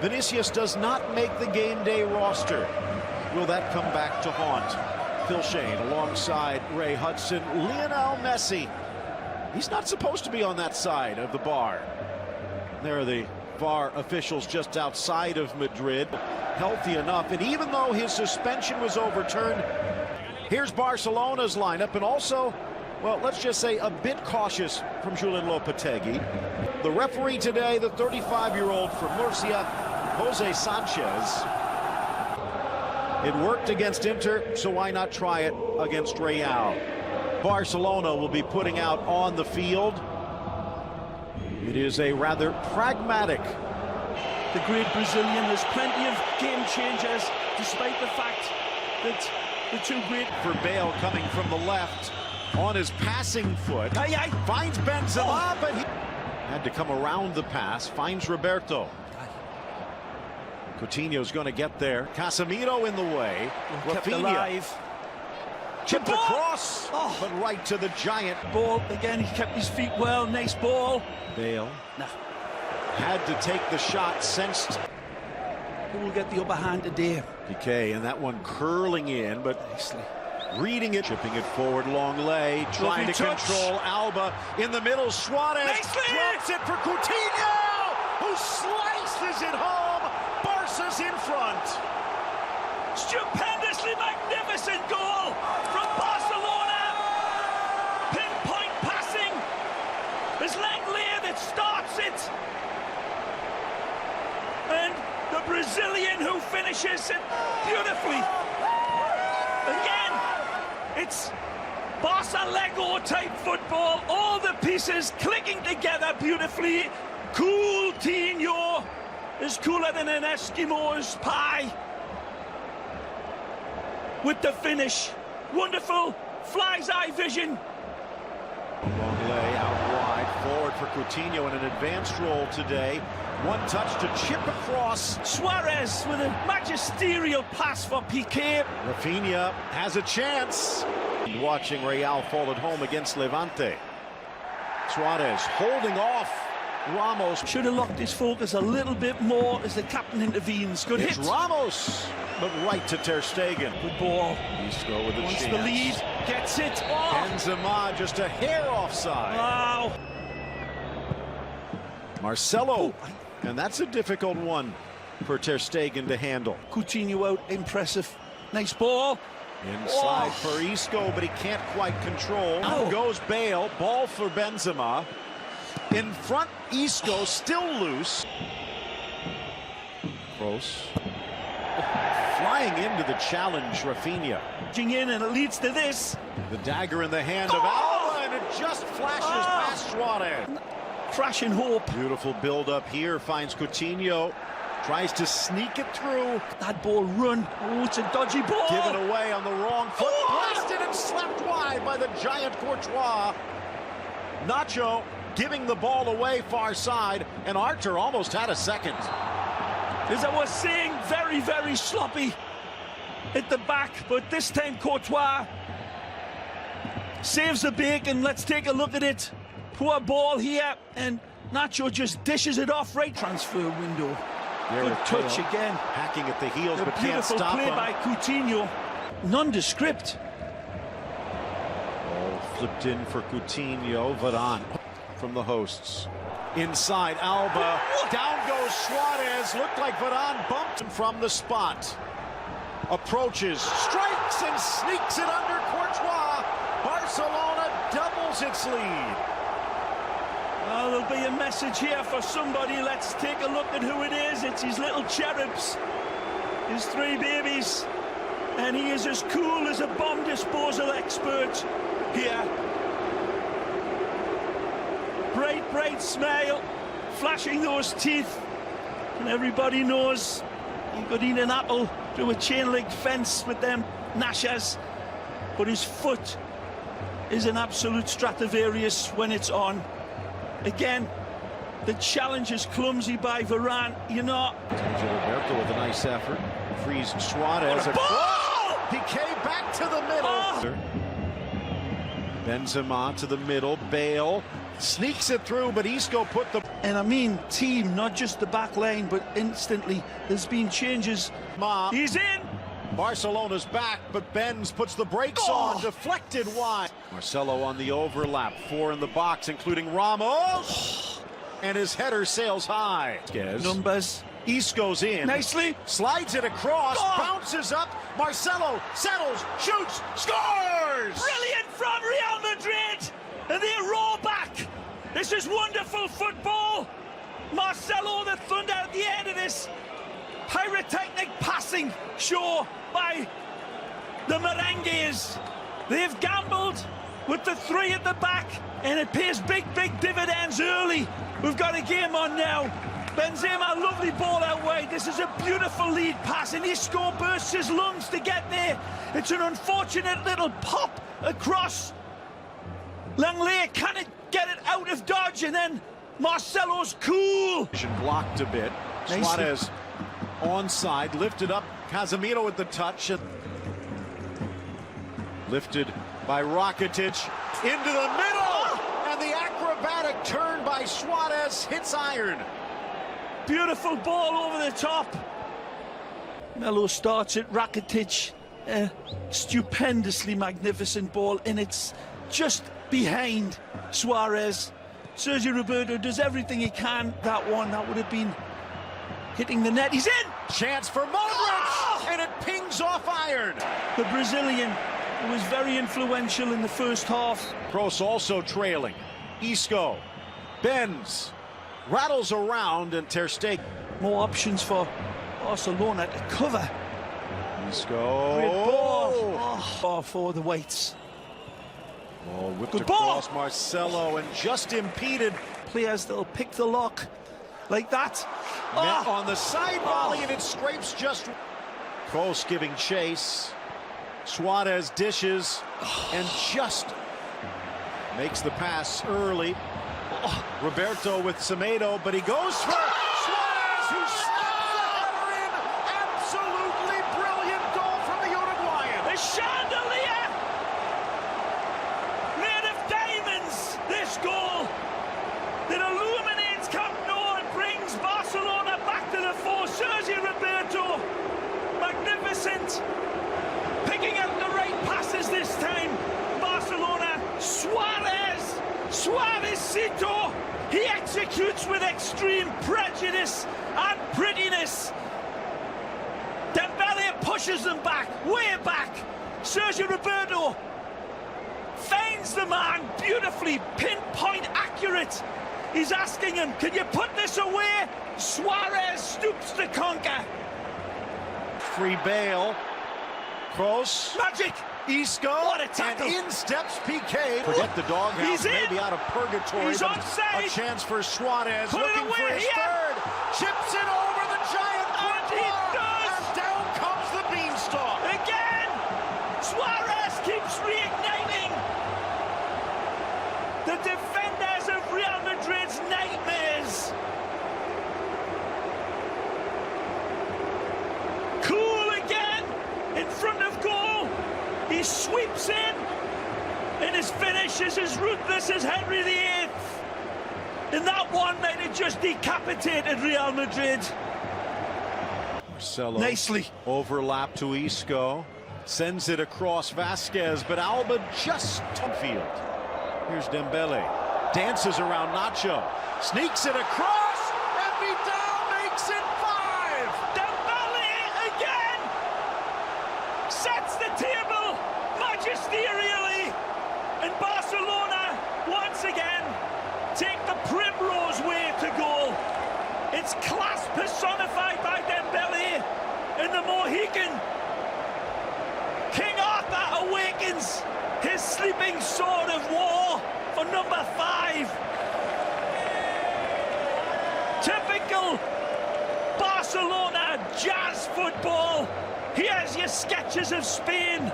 Vinicius does not make the game day roster. Will that come back to haunt Phil Shane alongside Ray Hudson? Lionel Messi. He's not supposed to be on that side of the bar. There are the VAR officials just outside of Madrid, healthy enough. And even though his suspension was overturned, here's Barcelona's lineup, and also, well, let's just say a bit cautious from Julian Lopetegui. The referee today, the 35-year-old from Murcia, Jose Sanchez. It worked against Inter, so why not try it against Real? Barcelona will be putting out on the field. It is a rather pragmatic. The great Brazilian has plenty of game changers, despite the fact that the two great... For Bale coming from the left on his passing foot. Finds Benzema, but he had to come around the pass. Finds Roberto. Coutinho's going to get there. Casemiro in the way. Rafinha chipped across, but right to the giant. Ball again. He kept his feet well. Nice ball. Bale had to take the shot. Sensed who will get the upper hand today. Piqué, and that one curling in, but nicely reading it, chipping it forward. Long lay, trying to control Alba in the middle. Suarez drops it for Coutinho, who slices it home. Barca's in front. Stupendously magnificent goal from Barcelona. Pinpoint passing. It's Lenglet that starts it. And the Brazilian who finishes it beautifully. Again, it's Barca Lego type football. All the pieces clicking together beautifully. Coutinho is cooler than an Eskimo's pie. With the finish, wonderful, fly's eye vision. Long lay out wide, forward for Coutinho in an advanced role today. One touch to chip across. Suarez with a magisterial pass for Piqué. Rafinha has a chance. Watching Real fall at home against Levante. Suarez holding off Ramos. Should have locked his focus a little bit more as the captain intervenes. Good hit. Ramos, but right to Ter Stegen. Good ball. Isco with a Wants chance. the lead, gets it. Benzema just a hair offside. Wow. Marcelo, and that's a difficult one for Ter Stegen to handle. Coutinho out, impressive. Nice ball. Inside for Isco, but he can't quite control. Now goes Bale, ball for Benzema. In front, Isco still loose. Kroos. Flying into the challenge, Rafinha. In, and it leads to this. The dagger in the hand of Alba, and it just flashes past Suarez. Crashing hope. Beautiful build-up here, finds Coutinho. Tries to sneak it through. That ball run. Oh, it's a dodgy ball. Given away on the wrong foot. Blasted and slapped wide by the giant Courtois. Nacho giving the ball away far side, and Arthur almost had a second. As I was saying, very, very sloppy at the back, but this time Courtois saves the bacon. Let's take a look at it. Poor ball here, and Nacho just dishes it off. Right transfer window. Good touch again. Hacking at the heels, but can't stop him. Beautiful play by Coutinho. Nondescript. Ball flipped in for Coutinho. Varane from the hosts. Inside Alba. Down goes Suarez. Looked like Varane bumped him from the spot. Approaches, strikes, and sneaks it under Courtois. Barcelona doubles its lead. Oh, there'll be a message here for somebody. Let's take a look at who it is. It's his little cherubs, his three babies. And he is as cool as a bomb disposal expert here. Bright, bright smile, flashing those teeth. And everybody knows you could eat an apple through a chain-link fence with them gnashers. But his foot is an absolute Stradivarius when it's on. Again, the challenge is clumsy by Varane, you know. Roberto with a nice effort. Frees Suarez. Piqué back to the middle. Benzema to the middle. Bale Sneaks it through, but Isco put the... And I mean team, not just the back line, but instantly there's been changes. He's in! Barcelona's back, but Benz puts the brakes on, deflected wide. Marcelo on the overlap, 4 in the box, including Ramos. And his header sails high. Numbers. Isco's in. Nicely. Slides it across, bounces up. Marcelo settles, shoots, scores! Brilliant from Real Madrid! And they roar back. This is wonderful football. Marcelo, the thunder at the end of this pyrotechnic passing show by the Merengues. They've gambled with the 3 at the back, and it pays big dividends early. We've got a game on now. Benzema, lovely ball out wide. This is a beautiful lead pass, and Isco bursts his lungs to get there. It's an unfortunate little pop across. Langley cannot get it out of dodge, and then Marcelo's cool. Blocked a bit. Suarez onside, lifted up. Casemiro with the touch. Lifted by Rakitic into the middle, and the acrobatic turn by Suarez hits iron. Beautiful ball over the top. Melo starts it. Rakitic, stupendously magnificent ball, and it's just behind Suarez. Sergio Roberto does everything he can. That would have been hitting the net. He's in! Chance for Modric, and it pings off iron. The Brazilian was very influential in the first half. Kroos also trailing. Isco, Benz, rattles around, and Ter Stegen. More options for Barcelona to cover. Isco. Great ball. For the weights. Ball whipped across Marcelo and just impeded. Players that'll pick the lock like that. Met on the side volley, and it scrapes just. Kroos giving chase. Suarez dishes and just makes the pass early. Roberto with Semedo, but he goes for Suarez, who snaps the header in. Absolutely brilliant goal from the Uruguayan. The chandelier made of diamonds. This goal that illuminates Camp Nou and brings Barcelona back to the fore. Sergio Roberto, magnificent, picking out the right passes this time. Barcelona, Suarezcito, he executes with extreme prejudice and prettiness. Dembele pushes them back, way back. Sergio Roberto finds the man beautifully, pinpoint accurate. He's asking him, can you put this away? Suarez stoops to conquer. Free Bale. Kroos. Magic. Isco. What a tackle. And in steps PK. Forget the doghouse. Maybe out of purgatory. He's offside. A chance for Suarez. Put looking it away. for his third. Chips it over the giant. And he does. And down comes the beanstalk. Again. Suarez keeps reigniting. The defenders of Real Madrid's nightmares. Cool again in front of goal. He sweeps in, and his finish is as ruthless as Henry VIII. And that one might have just decapitated Real Madrid. Marcelo. Nicely. Overlap to Isco. Sends it across Vasquez, but Alba just field. Here's Dembele. Dances around Nacho. Sneaks it across, and Vidal makes it 5. Dembele again sets the table magisterially, and Barcelona once again take the primrose way to goal. It's class personified by Dembele and the Mohican. King Arthur awakens his sleeping sword of war for number 5. Typical Barcelona jazz football. Here's your sketches of Spain.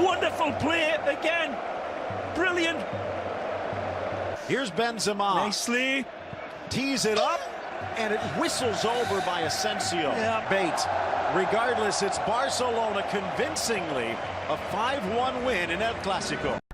Wonderful play again. Brilliant. Here's Benzema. Nicely. Tees it up, and it whistles over by Asensio. Yeah. Bait. Regardless, it's Barcelona convincingly a 5-1 win in El Clásico.